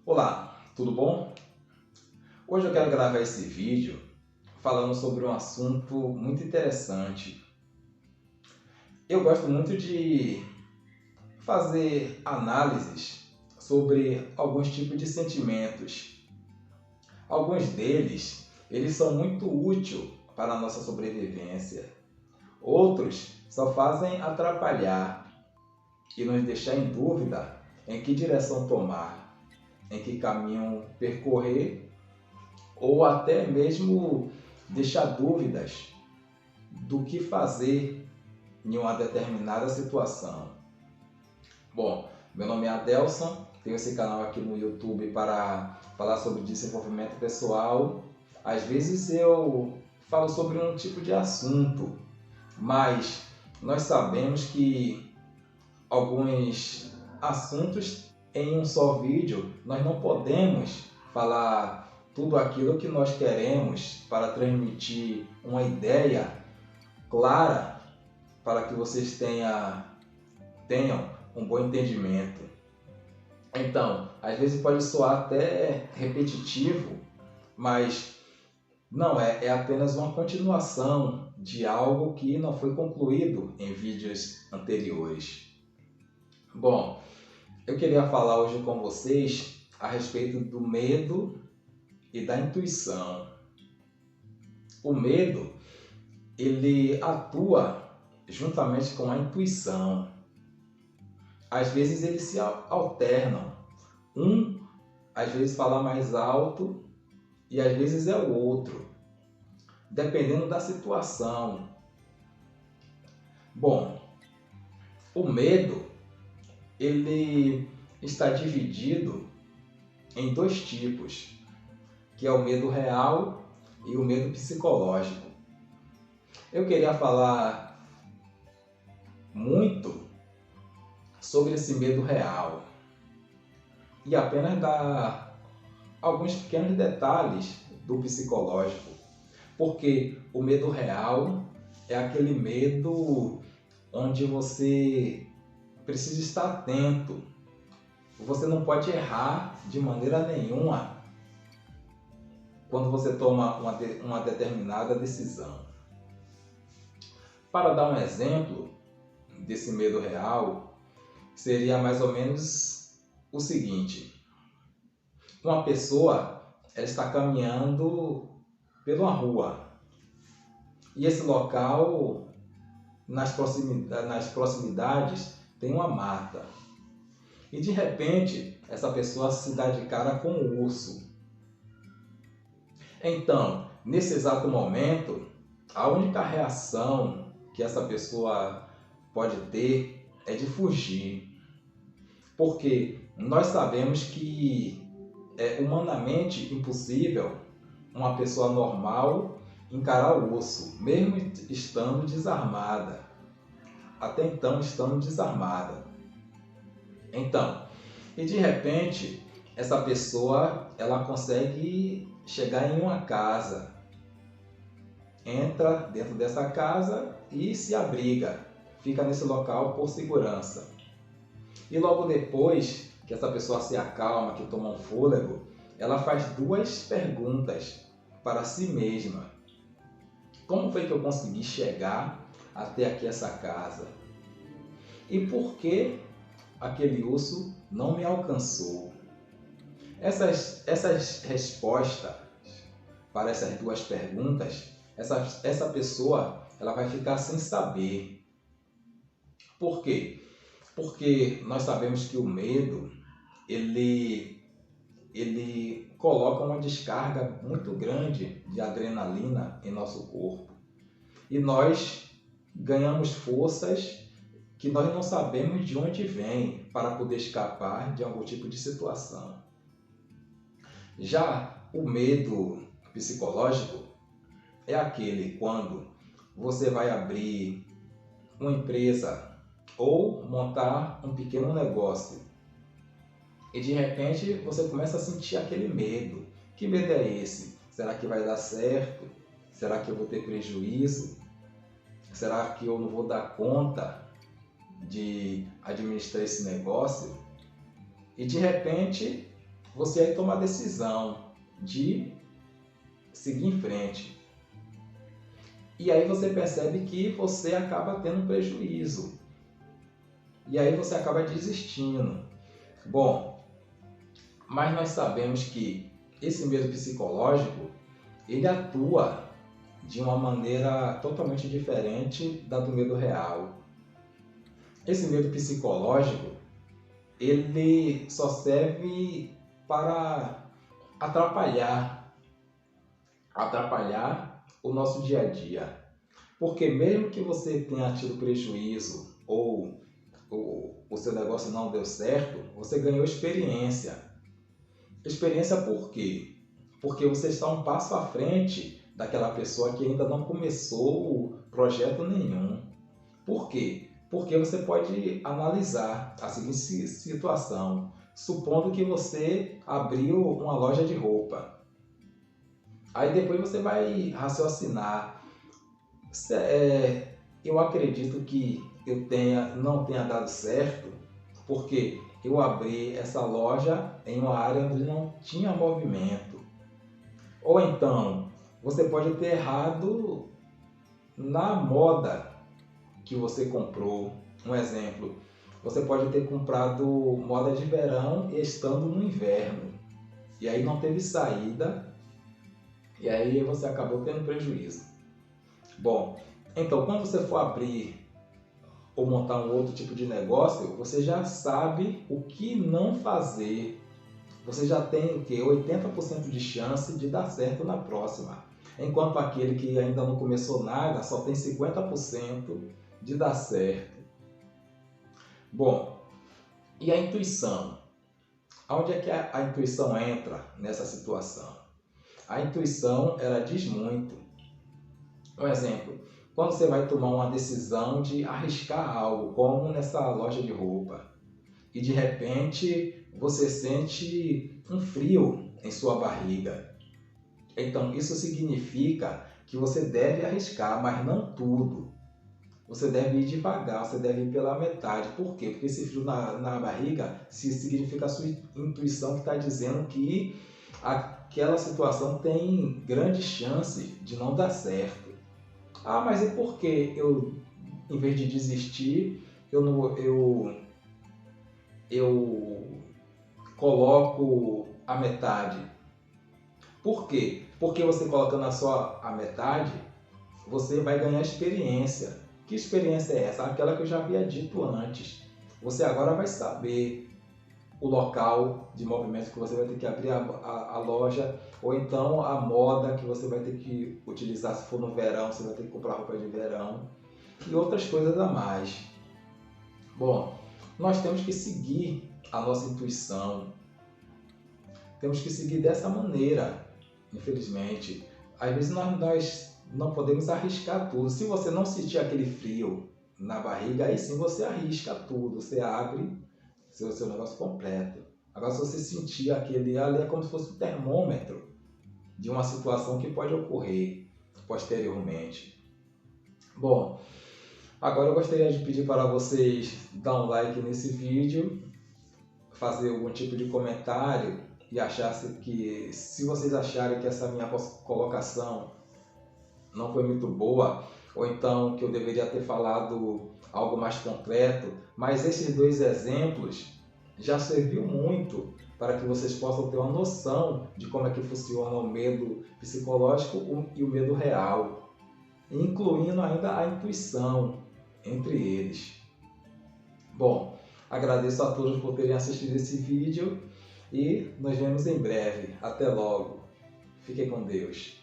Olá, tudo bom? Hoje eu quero gravar esse vídeo falando sobre um assunto muito interessante. Eu gosto muito de fazer análises sobre alguns tipos de sentimentos. Alguns deles, eles são muito úteis para a nossa sobrevivência. Outros só fazem atrapalhar e nos deixar em dúvida em que direção tomar, em que caminho percorrer, ou até mesmo deixar dúvidas do que fazer em uma determinada situação. Bom, meu nome é Adelson, tenho esse canal aqui no YouTube para falar sobre desenvolvimento pessoal. Às vezes eu falo sobre um tipo de assunto, mas nós sabemos que alguns assuntos em um só vídeo nós não podemos falar tudo aquilo que nós queremos para transmitir uma ideia clara para que vocês tenham um bom entendimento. Então, às vezes pode soar até repetitivo, mas não é apenas uma continuação de algo que não foi concluído em vídeos anteriores. Bom, eu queria falar hoje com vocês a respeito do medo e da intuição. O medo, ele atua juntamente com a intuição. Às vezes eles se alternam. Um, às vezes, fala mais alto e às vezes é o outro, dependendo da situação. Bom, o medo, ele está dividido em dois tipos, que é o medo real e o medo psicológico. Eu queria falar muito sobre esse medo real e apenas dar alguns pequenos detalhes do psicológico, porque o medo real é aquele medo onde você precisa estar atento. Você não pode errar de maneira nenhuma quando você toma uma determinada decisão. Para dar um exemplo desse medo real, seria mais ou menos o seguinte: uma pessoa ela está caminhando pela rua e esse local, nas proximidades, tem uma mata. E de repente, essa pessoa se dá de cara com um urso. Então, nesse exato momento, a única reação que essa pessoa pode ter é de fugir. Porque nós sabemos que é humanamente impossível uma pessoa normal encarar o urso, mesmo estando desarmada. Até então, estando desarmada. Então, e de repente, essa pessoa ela consegue chegar em uma casa, entra dentro dessa casa e se abriga, fica nesse local por segurança. E logo depois que essa pessoa se acalma, que toma um fôlego, ela faz duas perguntas para si mesma: como foi que eu consegui chegar até aqui essa casa? E por que aquele urso não me alcançou? Essas respostas para essas duas perguntas, essa pessoa ela vai ficar sem saber. Por quê? Porque nós sabemos que o medo ele coloca uma descarga muito grande de adrenalina em nosso corpo. E nós ganhamos forças que nós não sabemos de onde vem para poder escapar de algum tipo de situação. Já o medo psicológico é aquele quando você vai abrir uma empresa ou montar um pequeno negócio e de repente você começa a sentir aquele medo. Que medo é esse? Será que vai dar certo? Será que eu vou ter prejuízo? Será que eu não vou dar conta de administrar esse negócio? E de repente você aí toma a decisão de seguir em frente. E aí você percebe que você acaba tendo prejuízo. E aí você acaba desistindo. Bom, mas nós sabemos que esse medo psicológico, ele atua de uma maneira totalmente diferente da do medo real. Esse medo psicológico, ele só serve para atrapalhar o nosso dia a dia. Porque mesmo que você tenha tido prejuízo ou o seu negócio não deu certo, você ganhou experiência. Experiência por quê? Porque você está um passo à frente daquela pessoa que ainda não começou projeto nenhum. Por quê? Porque você pode analisar a seguinte situação. Supondo que você abriu uma loja de roupa. Aí depois você vai raciocinar. Eu acredito que não tenha dado certo porque eu abri essa loja em uma área onde não tinha movimento. Ou então, você pode ter errado na moda que você comprou. Um exemplo, você pode ter comprado moda de verão estando no inverno. E aí não teve saída. E aí você acabou tendo prejuízo. Bom, então quando você for abrir ou montar um outro tipo de negócio, você já sabe o que não fazer. Você já tem o quê? 80% de chance de dar certo na próxima. Enquanto aquele que ainda não começou nada só tem 50% de dar certo. Bom, e a intuição? Onde é que a intuição entra nessa situação? A intuição, ela diz muito. Um exemplo, quando você vai tomar uma decisão de arriscar algo, como nessa loja de roupa, e de repente você sente um frio em sua barriga. Então isso significa que você deve arriscar, mas não tudo. Você deve ir devagar, você deve ir pela metade. Por quê? Porque esse frio na barriga significa a sua intuição que está dizendo que aquela situação tem grande chance de não dar certo. Ah, mas e por que eu, em vez de desistir, eu coloco a metade? Por quê? Porque você colocando a metade, você vai ganhar experiência. Que experiência é essa? Aquela que eu já havia dito antes. Você agora vai saber o local de movimento que você vai ter que abrir a loja, ou então a moda que você vai ter que utilizar. Se for no verão, você vai ter que comprar roupa de verão e outras coisas a mais. Bom, nós temos que seguir a nossa intuição. Temos que seguir dessa maneira, infelizmente. Às vezes nós não podemos arriscar tudo. Se você não sentir aquele frio na barriga, aí sim você arrisca tudo. Você abre seu negócio completo. Agora, se você sentir aquele ali, é como se fosse um termômetro de uma situação que pode ocorrer posteriormente. Bom, agora eu gostaria de pedir para vocês dar um like nesse vídeo, fazer algum tipo de comentário e se vocês acharem que essa minha colocação não foi muito boa, ou então que eu deveria ter falado algo mais concreto, mas esses dois exemplos já serviu muito para que vocês possam ter uma noção de como é que funciona o medo psicológico e o medo real, incluindo ainda a intuição entre eles. Bom, agradeço a todos por terem assistido esse vídeo e nos vemos em breve. Até logo. Fiquem com Deus.